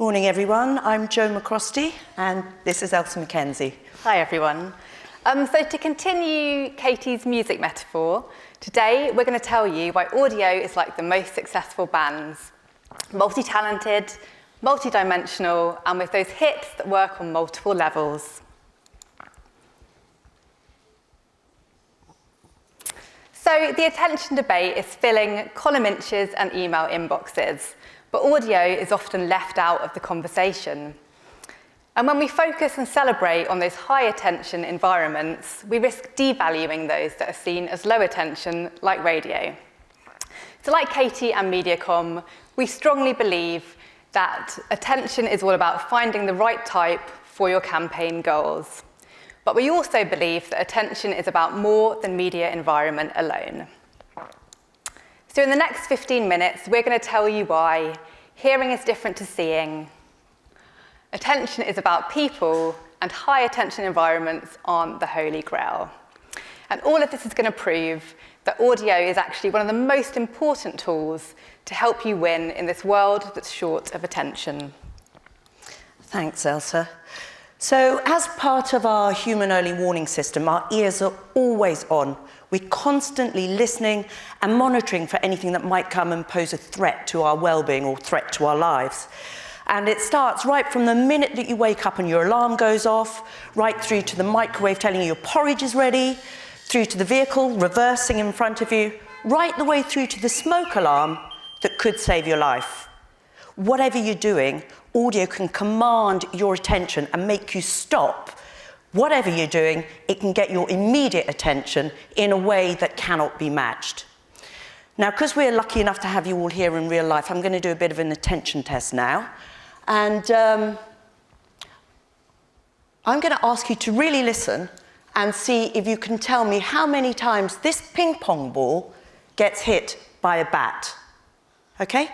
Morning, everyone. I'm Jo McCrostie, and this is Ailsa MacKenzie. Hi, everyone. So to continue Katie's music metaphor, today we're going to tell you why audio is like the most successful bands. Multi-talented, multi-dimensional, and with those hits that work on multiple levels. So the attention debate is filling column inches and email inboxes, but audio is often left out of the conversation. And when we focus and celebrate on those high attention environments, we risk devaluing those that are seen as low attention, like radio. So like Katie and Mediacom, we strongly believe that attention is all about finding the right type for your campaign goals. But we also believe that attention is about more than media environment alone. So in the next 15 minutes, we're going to tell you why hearing is different to seeing. Attention is about people, and high attention environments aren't the holy grail. And all of this is going to prove that audio is actually one of the most important tools to help you win in this world that's short of attention. Thanks, Ailsa. So, as part of our human early warning system, our ears are always on. We're constantly listening and monitoring for anything that might come and pose a threat to our well-being or threat to our lives. And it starts right from the minute that you wake up and your alarm goes off, right through to the microwave telling you your porridge is ready, through to the vehicle reversing in front of you, right the way through to the smoke alarm that could save your life. Whatever you're doing, audio can command your attention and make you stop. Whatever you're doing, it can get your immediate attention in a way that cannot be matched. Now, because we're lucky enough to have you all here in real life, I'm going to do a bit of an attention test now. And I'm going to ask you to really listen and see if you can tell me how many times this ping pong ball gets hit by a bat. Okay?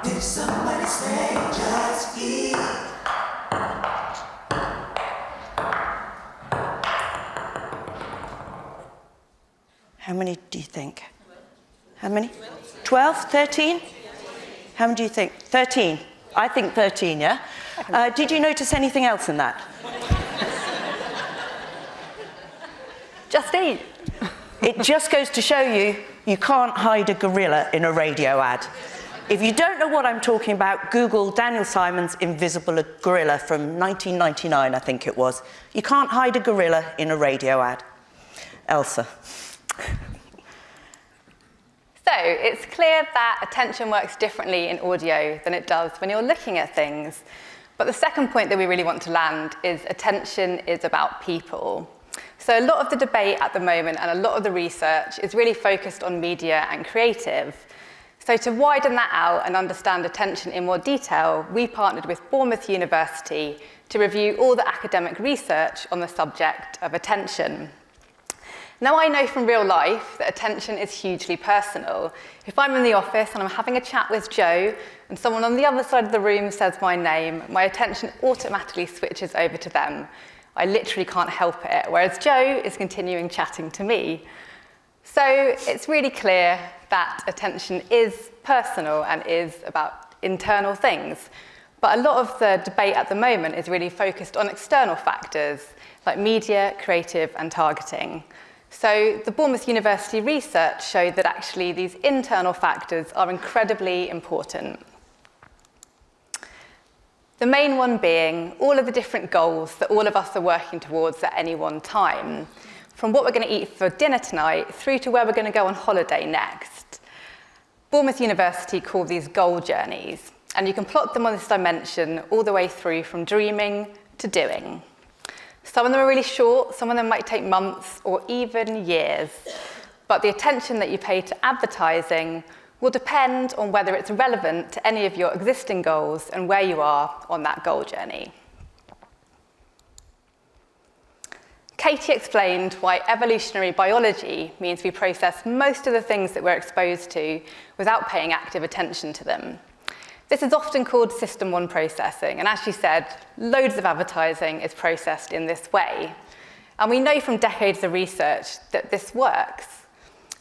Did somebody say just eat? How many do you think? How many? 12? 13? How many do you think? 13. I think 13, yeah? Did you notice anything else in that? Just eat. It just goes to show you, you can't hide a gorilla in a radio ad. If you don't know what I'm talking about, Google Daniel Simon's Invisible Gorilla from 1999, I think it was. You can't hide a gorilla in a radio ad. Ailsa. So it's clear that attention works differently in audio than it does when you're looking at things. But the second point that we really want to land is attention is about people. So a lot of the debate at the moment and a lot of the research is really focused on media and creative. So to widen that out and understand attention in more detail, we partnered with Bournemouth University to review all the academic research on the subject of attention. Now, I know from real life that attention is hugely personal. If I'm in the office and I'm having a chat with Jo and someone on the other side of the room says my name, my attention automatically switches over to them. I literally can't help it, whereas Jo is continuing chatting to me. So it's really clear that attention is personal and is about internal things. But a lot of the debate at the moment is really focused on external factors like media, creative, and targeting. So the Bournemouth University research showed that actually these internal factors are incredibly important. The main one being all of the different goals that all of us are working towards at any one time, from what we're going to eat for dinner tonight through to where we're going to go on holiday next. Bournemouth University call these goal journeys, and you can plot them on this dimension all the way through from dreaming to doing. Some of them are really short, some of them might take months or even years, but the attention that you pay to advertising will depend on whether it's relevant to any of your existing goals and where you are on that goal journey. Katie explained why evolutionary biology means we process most of the things that we're exposed to without paying active attention to them. This is often called System 1 processing, and as she said, loads of advertising is processed in this way. And we know from decades of research that this works.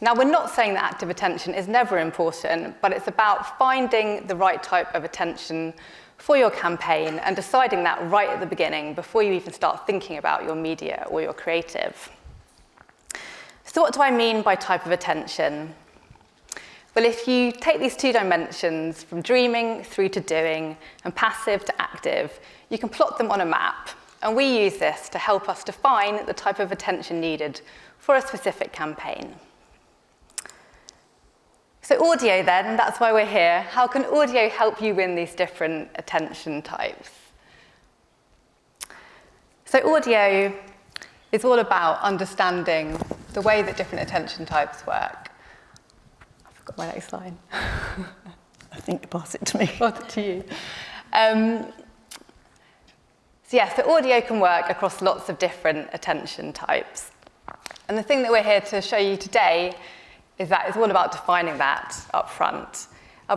Now, we're not saying that active attention is never important, but it's about finding the right type of attention for your campaign and deciding that right at the beginning before you even start thinking about your media or your creative. So what do I mean by type of attention? Well, if you take these two dimensions from dreaming through to doing and passive to active, you can plot them on a map. And we use this to help us define the type of attention needed for a specific campaign. So audio then, that's why we're here. How can audio help you win these different attention types? So audio is all about understanding the way that different attention types work. I forgot my next line. I think you pass it to me. Pass it to you. So audio can work across lots of different attention types. And the thing that we're here to show you today is that it's all about defining that up front.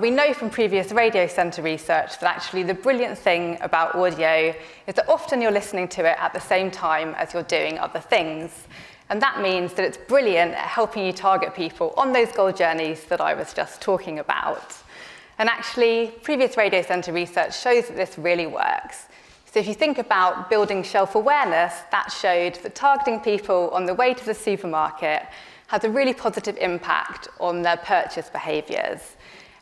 We know from previous radio centre research that actually the brilliant thing about audio is that often you're listening to it at the same time as you're doing other things. And that means that it's brilliant at helping you target people on those goal journeys that I was just talking about. And actually, previous radio centre research shows that this really works. So if you think about building shelf awareness, that showed that targeting people on the way to the supermarket has a really positive impact on their purchase behaviours.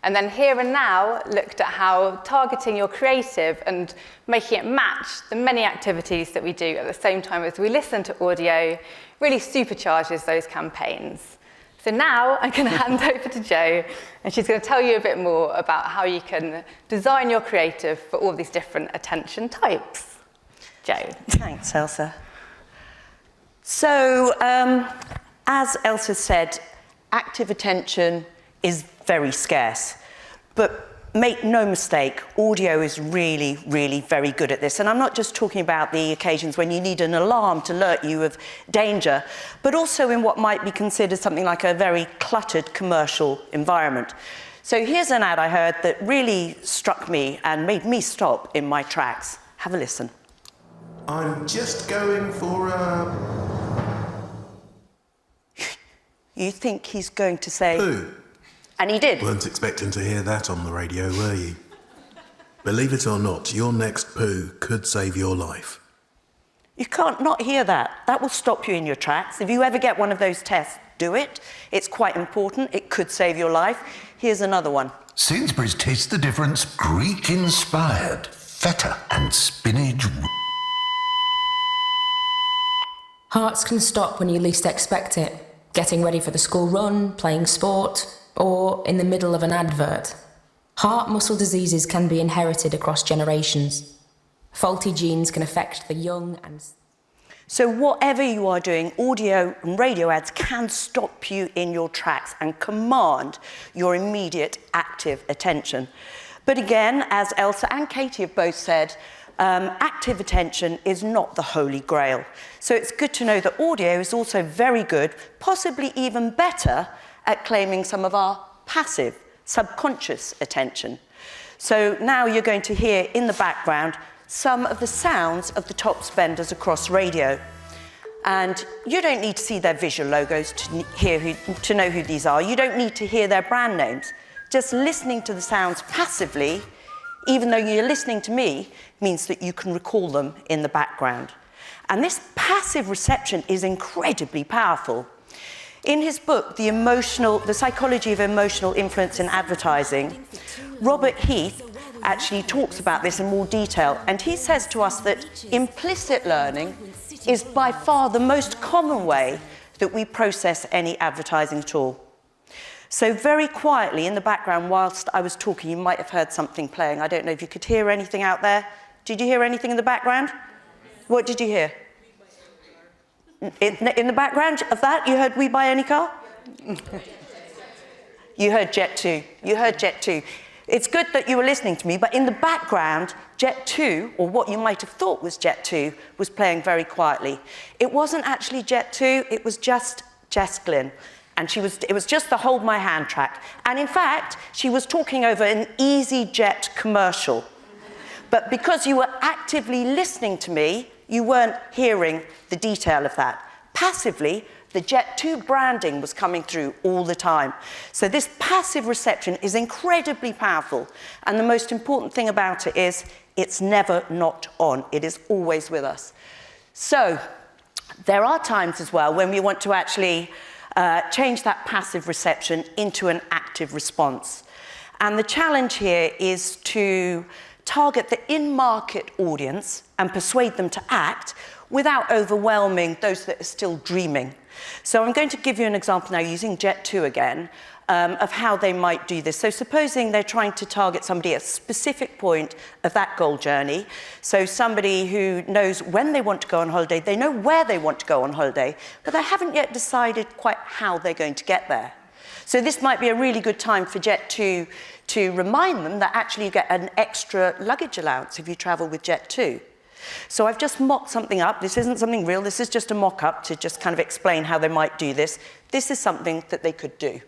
And then Here and Now looked at how targeting your creative and making it match the many activities that we do at the same time as we listen to audio really supercharges those campaigns. So now I'm going to hand over to Jo, and she's going to tell you a bit more about how you can design your creative for all these different attention types. Jo. Thanks, Ailsa. So, as Ailsa said, active attention is very scarce. But make no mistake, audio is really, really very good at this. And I'm not just talking about the occasions when you need an alarm to alert you of danger, but also in what might be considered something like a very cluttered commercial environment. So here's an ad I heard that really struck me and made me stop in my tracks. Have a listen. I'm just going for a... You think he's going to say... poo. And he did. Weren't expecting to hear that on the radio, were you? Believe it or not, your next poo could save your life. You can't not hear that. That will stop you in your tracks. If you ever get one of those tests, do it. It's quite important. It could save your life. Here's another one. Sainsbury's Taste the Difference Greek-inspired feta and spinach. Hearts can stop when you least expect it. Getting ready for the school run, playing sport, or in the middle of an advert. Heart muscle diseases can be inherited across generations. Faulty genes can affect the young and... So whatever you are doing, audio and radio ads can stop you in your tracks and command your immediate active attention. But again, as Ailsa and Katie have both said, active attention is not the holy grail. So it's good to know that audio is also very good, possibly even better, at claiming some of our passive, subconscious attention. So now you're going to hear in the background some of the sounds of the top spenders across radio. And you don't need to see their visual logos to know who these are. You don't need to hear their brand names. Just listening to the sounds passively, even though you're listening to me, means that you can recall them in the background. And this passive reception is incredibly powerful. In his book, The Psychology of Emotional Influence in Advertising, Robert Heath actually talks about this in more detail, and he says to us that implicit learning is by far the most common way that we process any advertising at all. So very quietly in the background, whilst I was talking, you might have heard something playing. I don't know if you could hear anything out there. Did you hear anything in the background? What did you hear? In the background of that, you heard We Buy Any Car? You heard Jet 2. You heard Jet 2. It's good that you were listening to me, but in the background, Jet 2, or what you might have thought was Jet 2, was playing very quietly. It wasn't actually Jet 2, it was just Jess Glynn. And it was just the Hold My Hand track. And in fact, she was talking over an EasyJet commercial. But because you were actively listening to me, you weren't hearing the detail of that. Passively, The Jet 2 branding was coming through all the time. So this passive reception is incredibly powerful. And the most important thing about it is it's never not on. It is always with us. So there are times as well when we want to actually change that passive reception into an active response. And the challenge here is to target the in-market audience and persuade them to act without overwhelming those that are still dreaming. So I'm going to give you an example now using Jet 2 again of how they might do this. So supposing they're trying to target somebody at a specific point of that goal journey, so somebody who knows when they want to go on holiday, they know where they want to go on holiday, but they haven't yet decided quite how they're going to get there. So this might be a really good time for Jet 2 to remind them that actually you get an extra luggage allowance if you travel with Jet 2. So I've just mocked something up. This isn't something real. This is just a mock-up to just kind of explain how they might do this. This is something that they could do.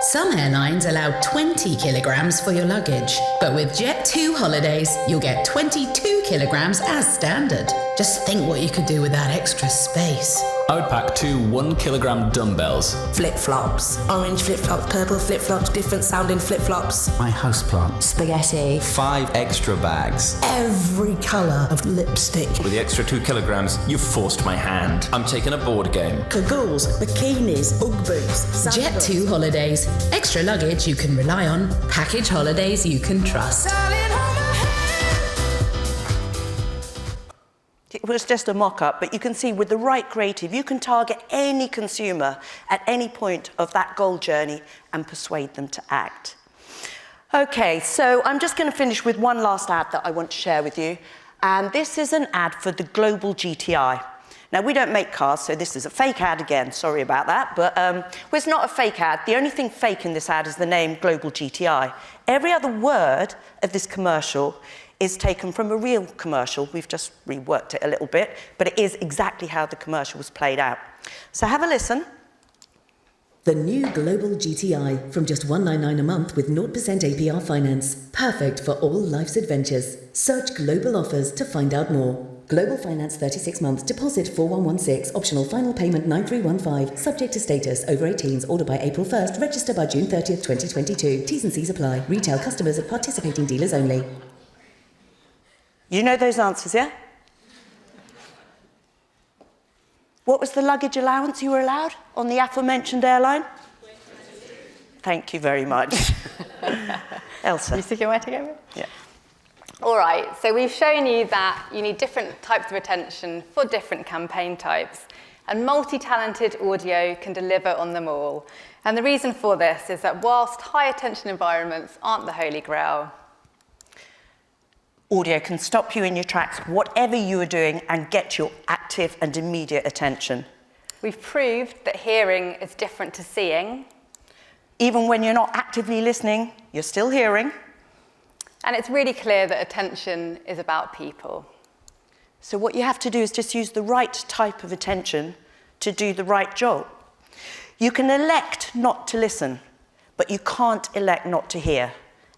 Some airlines allow 20 kilograms for your luggage, but with Jet 2 holidays, you'll get 22 kilograms as standard. Just think what you could do with that extra space. I would pack 2 1-kilogram dumbbells. Flip-flops. Orange flip-flops, purple flip-flops, different sounding flip-flops. My houseplant. Spaghetti. 5 extra bags. Every colour of lipstick. With the extra 2 kilograms, you've forced my hand. I'm taking a board game. Cagoles, bikinis, Ugg boots. Jet 2 holidays. Extra luggage you can rely on. Package holidays you can trust. It was just a mock-up, but you can see with the right creative, you can target any consumer at any point of that goal journey and persuade them to act. Okay, so I'm just going to finish with one last ad that I want to share with you. And this is an ad for the Global GTI. Now, we don't make cars, so this is a fake ad again. Sorry about that. But well, it's not a fake ad. The only thing fake in this ad is the name Global GTI. Every other word of this commercial is taken from a real commercial. We've just reworked it a little bit, but it is exactly how the commercial was played out. So have a listen. The new Global GTI from just $199 a month with 0% APR finance. Perfect for all life's adventures. Search Global Offers to find out more. Global Finance 36 months, deposit 4116, optional final payment 9315, subject to status, over 18s, order by April 1st, register by June 30th, 2022. T's and C's apply. Retail customers at participating dealers only. You know those answers, yeah? What was the luggage allowance you were allowed on the aforementioned airline? 22. Thank you very much. Ailsa. You sticking where to go with? Yeah. All right, so we've shown you that you need different types of attention for different campaign types, and multi-talented audio can deliver on them all. And the reason for this is that whilst high attention environments aren't the holy grail, audio can stop you in your tracks, whatever you are doing, and get your active and immediate attention. we've proved that hearing is different to seeing. Even when you're not actively listening, you're still hearing. And it's really clear that attention is about people. So what you have to do is just use the right type of attention to do the right job. You can elect not to listen, but you can't elect not to hear.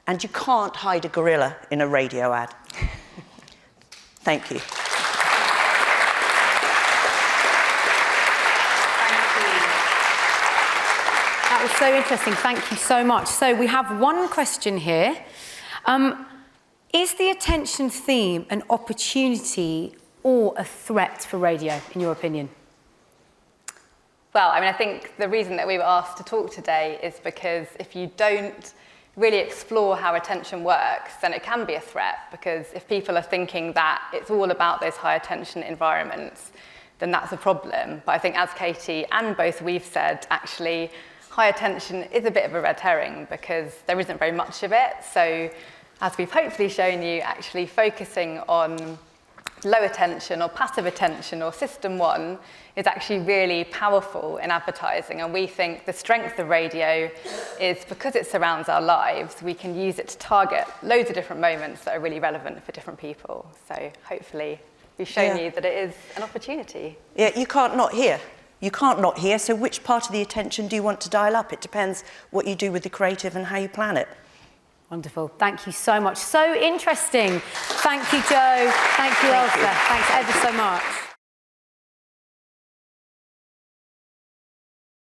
And you can't hide a gorilla in a radio ad. Thank you. That was so interesting. Thank you so much. So we have one question here. Is the attention theme an opportunity or a threat for radio, in your opinion? Well, I mean, I think the reason that we were asked to talk today is because if you don't really explore how attention works, then it can be a threat, because if people are thinking that it's all about those high attention environments, then that's a problem. But I think, as Katie and both we've said, actually, high attention is a bit of a red herring because there isn't very much of it. So, as we've hopefully shown you, actually focusing on low attention or passive attention or system one is actually really powerful in advertising. And we think the strength of radio is because it surrounds our lives, we can use it to target loads of different moments that are really relevant for different people. So hopefully we've shown you that it is an opportunity. Yeah, you can't not hear. You can't not hear, so which part of the attention do you want to dial up? It depends what you do with the creative and how you plan it. Wonderful. Thank you so much. So interesting. Thank you, Joe. Thank you, Ailsa. Thanks ever so much.